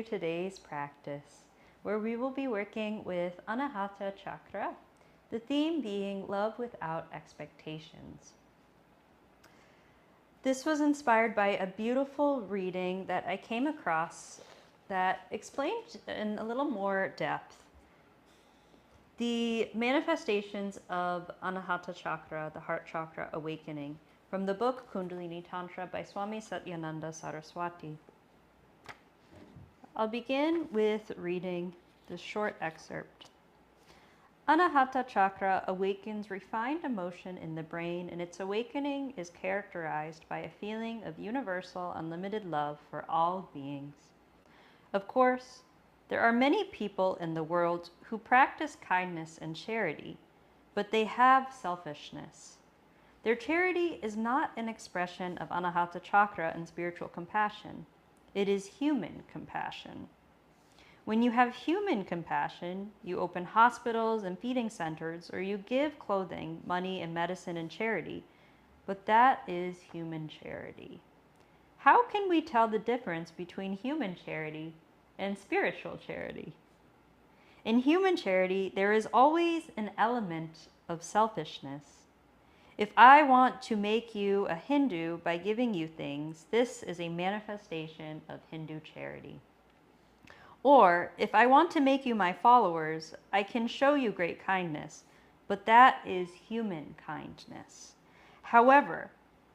today's practice, where we will be working with Anahata Chakra, the theme being love without expectations. This was inspired by a beautiful reading that I came across that explained in a little more depth the manifestations of Anahata Chakra, the heart chakra awakening, from the book Kundalini Tantra by Swami Satyananda Saraswati. I'll begin with reading this short excerpt. Anahata Chakra awakens refined emotion in the brain, and its awakening is characterized by a feeling of universal, unlimited love for all beings. Of course, there are many people in the world who practice kindness and charity, but they have selfishness. Their charity is not an expression of Anahata Chakra and spiritual compassion. It is human compassion. When you have human compassion, you open hospitals and feeding centers, or you give clothing, money, and medicine in charity, but that is human charity. How can we tell the difference between human charity and spiritual charity? In human charity, there is always an element of selfishness. If I want to make you a Hindu by giving you things, this is a manifestation of Hindu charity. Or, if I want to make you my followers, I can show you great kindness, but that is human kindness. However,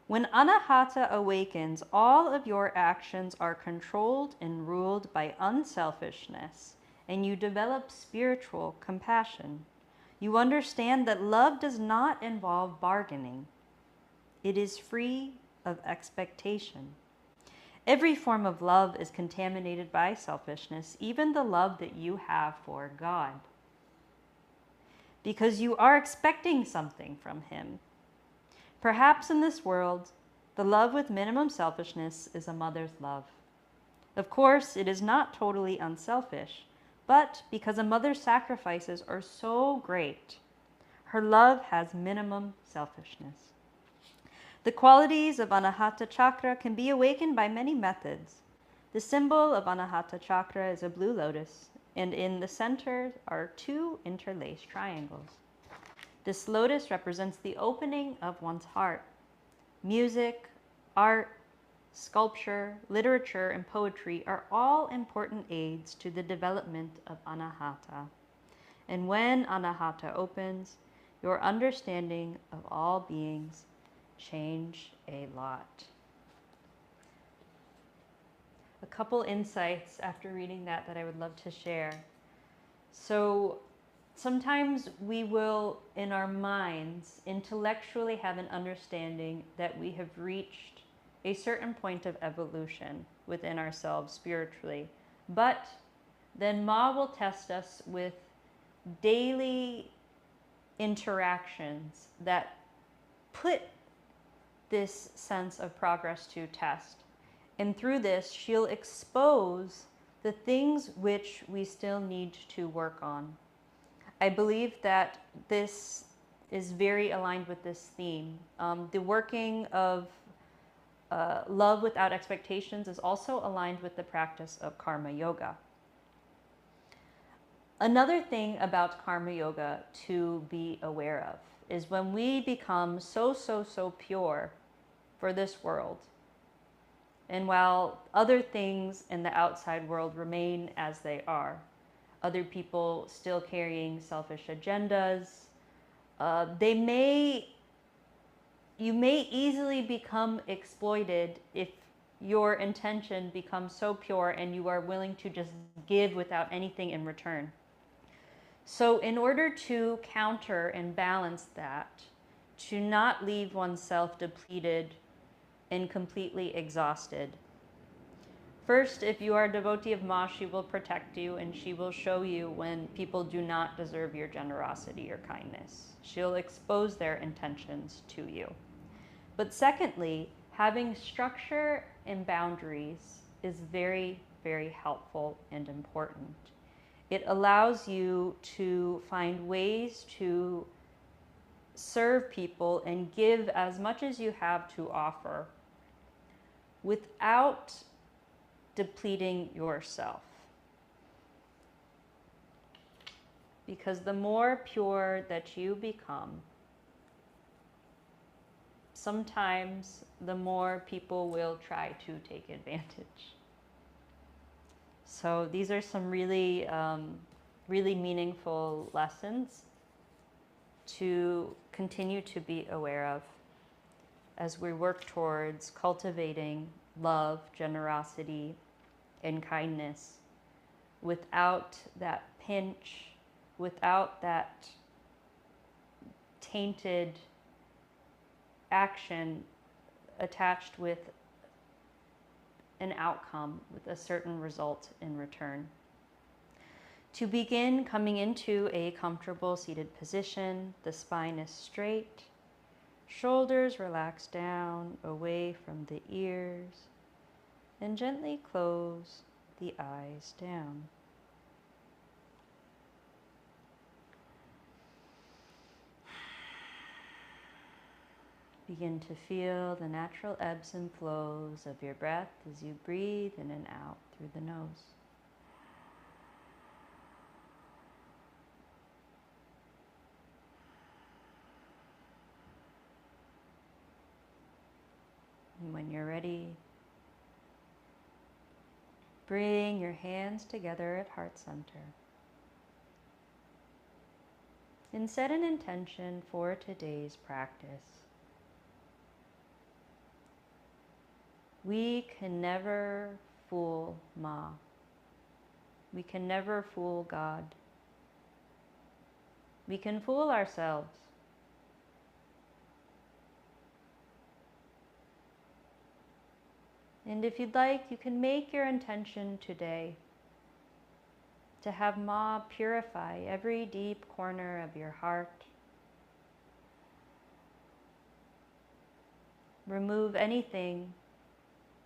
when Anahata awakens, all of your actions are controlled and ruled by unselfishness, and you develop spiritual compassion. You understand that love does not involve bargaining. It is free of expectation. Every form of love is contaminated by selfishness, even the love that you have for God, because you are expecting something from Him. Perhaps in this world, the love with minimum selfishness is a mother's love. Of course, it is not totally unselfish, but because a mother's sacrifices are so great, her love has minimum selfishness. The qualities of Anahata Chakra can be awakened by many methods. The symbol of Anahata Chakra is a blue lotus, and in the center are two interlaced triangles. This lotus represents the opening of one's heart. Music, art, sculpture, literature, and poetry are all important aids to the development of Anahata. And when Anahata opens, your understanding of all beings change a lot. A couple insights after reading that I would love to share. So sometimes we will, in our minds, intellectually have an understanding that we have reached a certain point of evolution within ourselves spiritually. But then Ma will test us with daily interactions that put this sense of progress to test. And through this, she'll expose the things which we still need to work on. I believe that this is very aligned with this theme. The working of love without expectations is also aligned with the practice of karma yoga. Another thing about karma yoga to be aware of is when we become so pure for this world, and while other things in the outside world remain as they are, other people still carrying selfish agendas, you may easily become exploited if your intention becomes so pure and you are willing to just give without anything in return. So in order to counter and balance that, to not leave oneself depleted and completely exhausted. First, if you are a devotee of Ma, she will protect you and she will show you when people do not deserve your generosity or kindness. She'll expose their intentions to you. But secondly, having structure and boundaries is very, very helpful and important. It allows you to find ways to serve people and give as much as you have to offer without depleting yourself. Because the more pure that you become, sometimes the more people will try to take advantage. So these are some really, really meaningful lessons to continue to be aware of as we work towards cultivating love, generosity, and kindness without that pinch, without that tainted action attached with an outcome, with a certain result in return. To begin, coming into a comfortable seated position, the spine is straight, shoulders relax down away from the ears, and gently close the eyes down. Begin to feel the natural ebbs and flows of your breath as you breathe in and out through the nose. And when you're ready, bring your hands together at heart center and set an intention for today's practice. We can never fool Ma. We can never fool God. We can fool ourselves. And if you'd like, you can make your intention today to have Ma purify every deep corner of your heart. Remove anything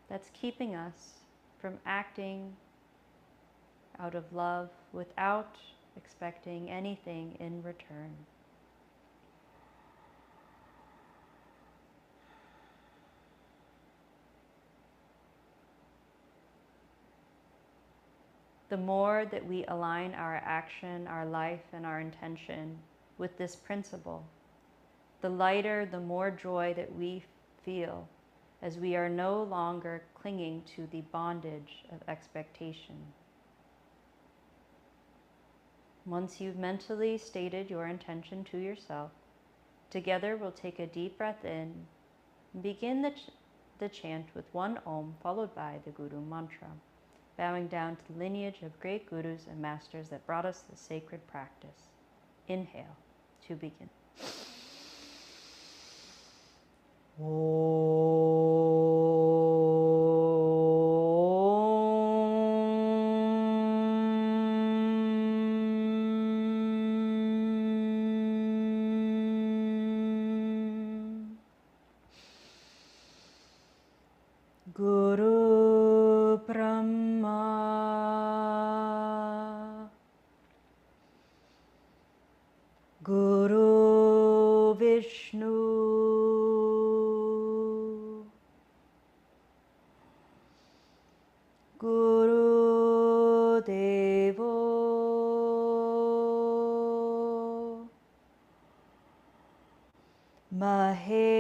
that's keeping us from acting out of love without expecting anything in return. The more that we align our action, our life, and our intention with this principle, the lighter, the more joy that we feel as we are no longer clinging to the bondage of expectation. Once you've mentally stated your intention to yourself, together we'll take a deep breath in and begin the chant with one Om followed by the Guru mantra, bowing down to the lineage of great gurus and masters that brought us this sacred practice. Inhale to begin. Guru Brahma, Guru Vishnu, Guru Devo Maheshwaraha,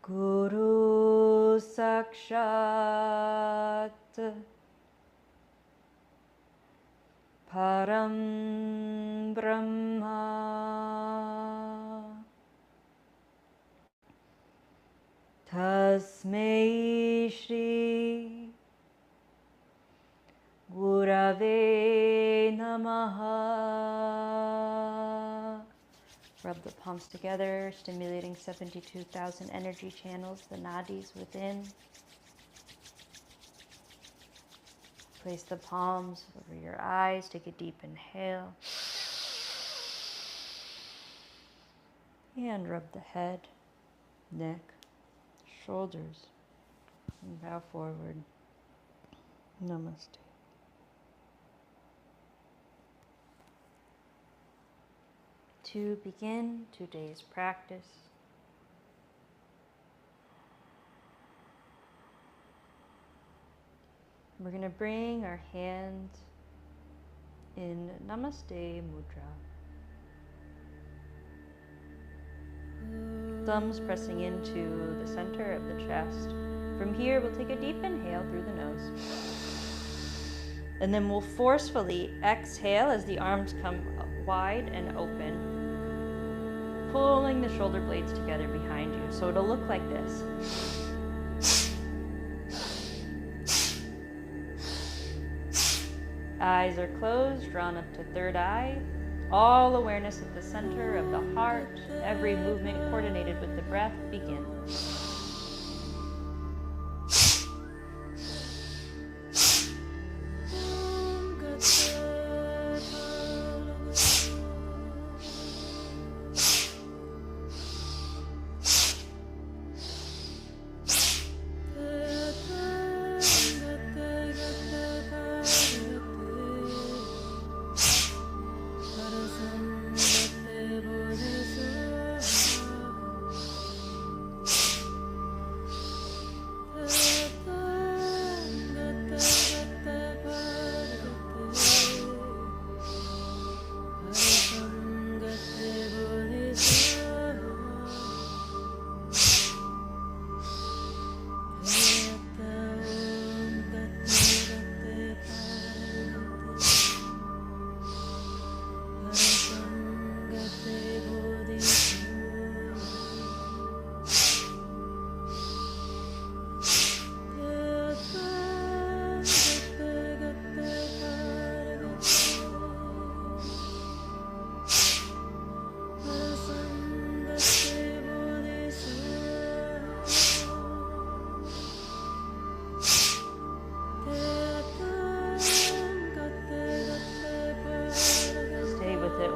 Guru Sakshat Param Brahma, Tasmai Shri Gurave Namaha. Rub the palms together, stimulating 72,000 energy channels, the nadis within. Place the palms over your eyes. Take a deep inhale. And rub the head, neck, shoulders, and bow forward. Namaste. To begin today's practice, We're going to bring our hand in Namaste Mudra. Thumbs pressing into the center of the chest. From here, we'll take a deep inhale through the nose. And then we'll forcefully exhale as the arms come wide and open, pulling the shoulder blades together behind you. So it'll look like this. Eyes are closed, drawn up to third eye. All awareness at the center of the heart. Every movement coordinated with the breath. Begin.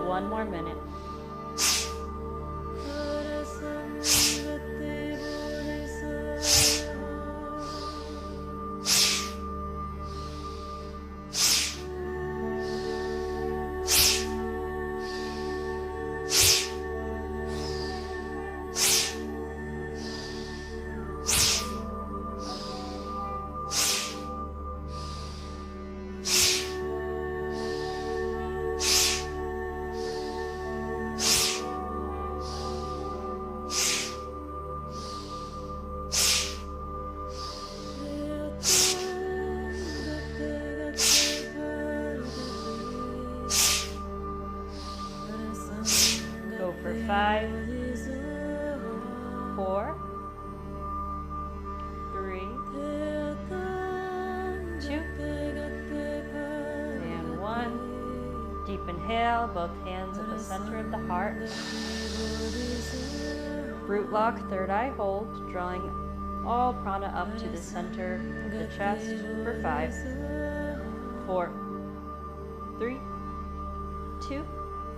One more minute. For 5, 4, 3, 2, and 1. Deep inhale, both hands at the center of the heart. Root lock, third eye hold, drawing all prana up to the center of the chest for 5, 4, 3, 2,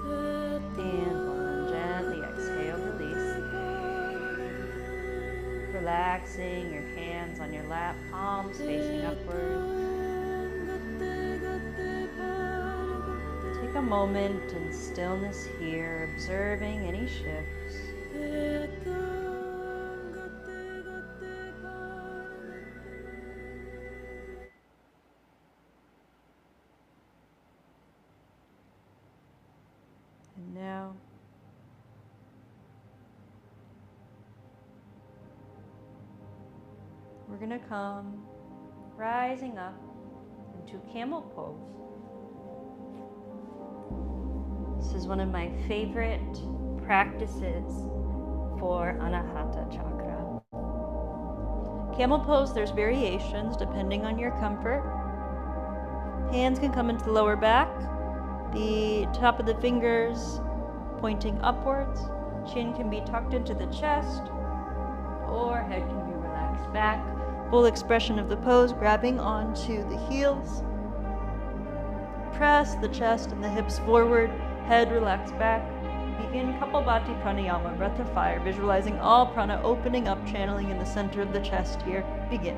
and 1. Gently exhale, release. Relaxing your hands on your lap, palms facing upward. Take a moment in stillness here, observing any shifts. And now, we're going to come rising up into camel pose. This is one of my favorite practices for Anahata Chakra. Camel pose, there's variations depending on your comfort. Hands can come into the lower back, the top of the fingers pointing upwards. Chin can be tucked into the chest, or head can be relaxed back. Full expression of the pose, grabbing onto the heels. Press the chest and the hips forward, head relaxed back. Begin Kapalbhati Pranayama, breath of fire, visualizing all prana opening up, channeling in the center of the chest here. Begin.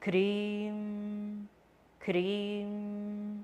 Krim, Krim,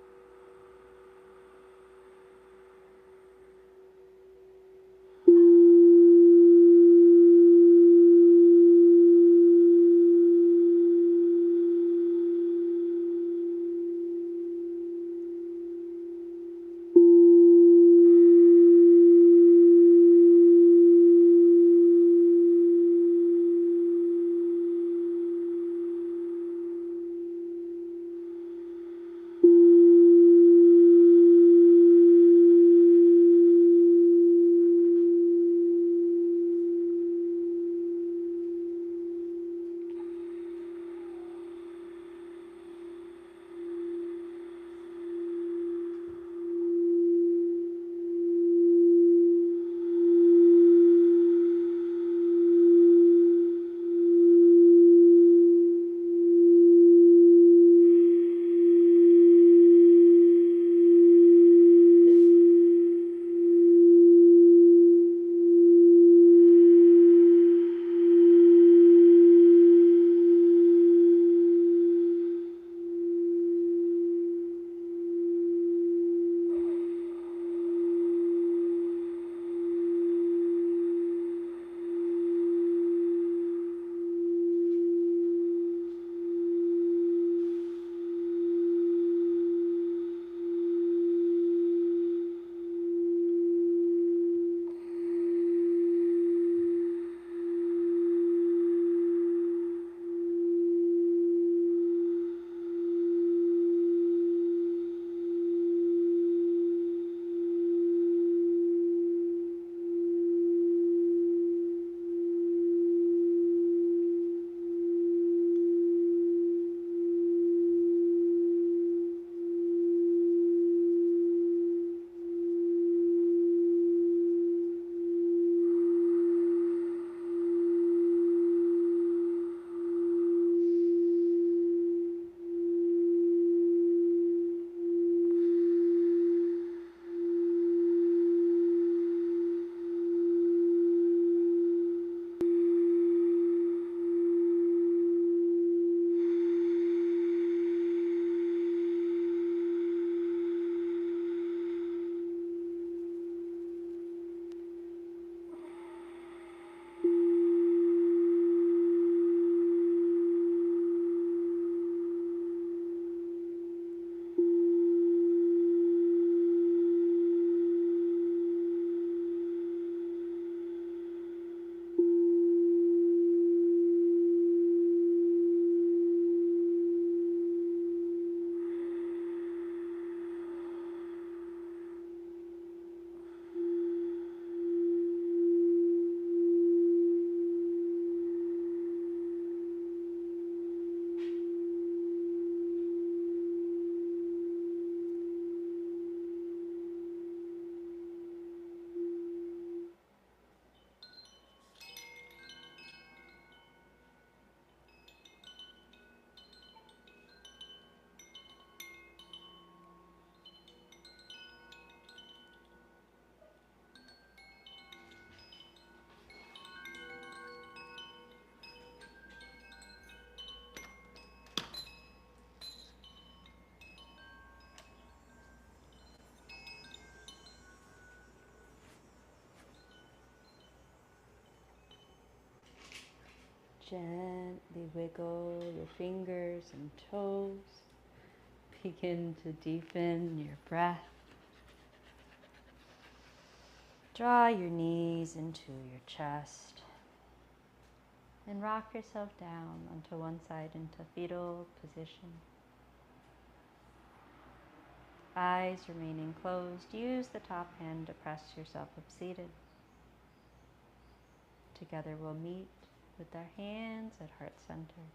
Gently wiggle your fingers and toes. Begin to deepen your breath. Draw your knees into your chest and rock yourself down onto one side into fetal position. Eyes remaining closed, use the top hand to press yourself up seated. Together we'll meet with our hands at heart center.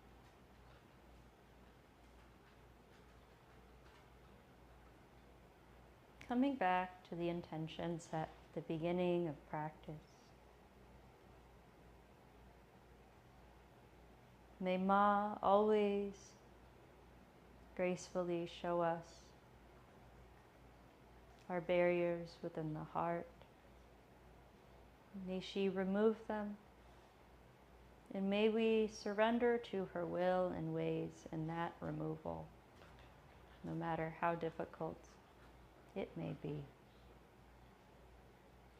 Coming back to the intention set at the beginning of practice. May Ma always gracefully show us our barriers within the heart. May she remove them, and may we surrender to her will and ways in that removal, no matter how difficult it may be.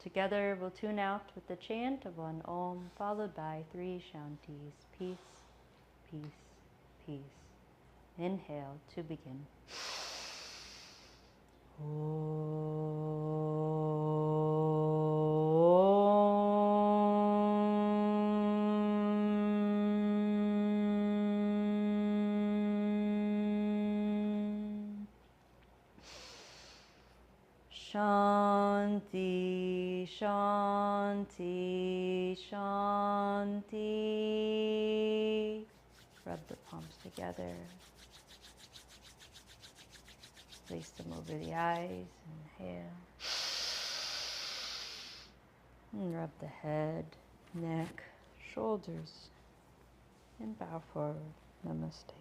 Together we'll tune out with the chant of one Om, followed by 3 Shantis. Peace, peace, peace. Inhale to begin. Shanti, Shanti, Shanti. Rub the palms together. Place them over the eyes. Inhale. And rub the head, neck, shoulders, and bow forward. Namaste.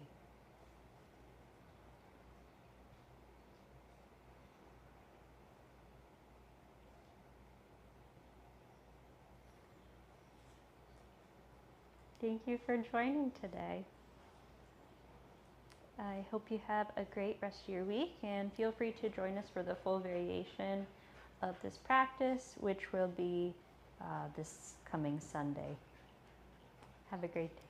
Thank you for joining today. I hope you have a great rest of your week, and feel free to join us for the full variation of this practice, which will be this coming Sunday. Have a great day.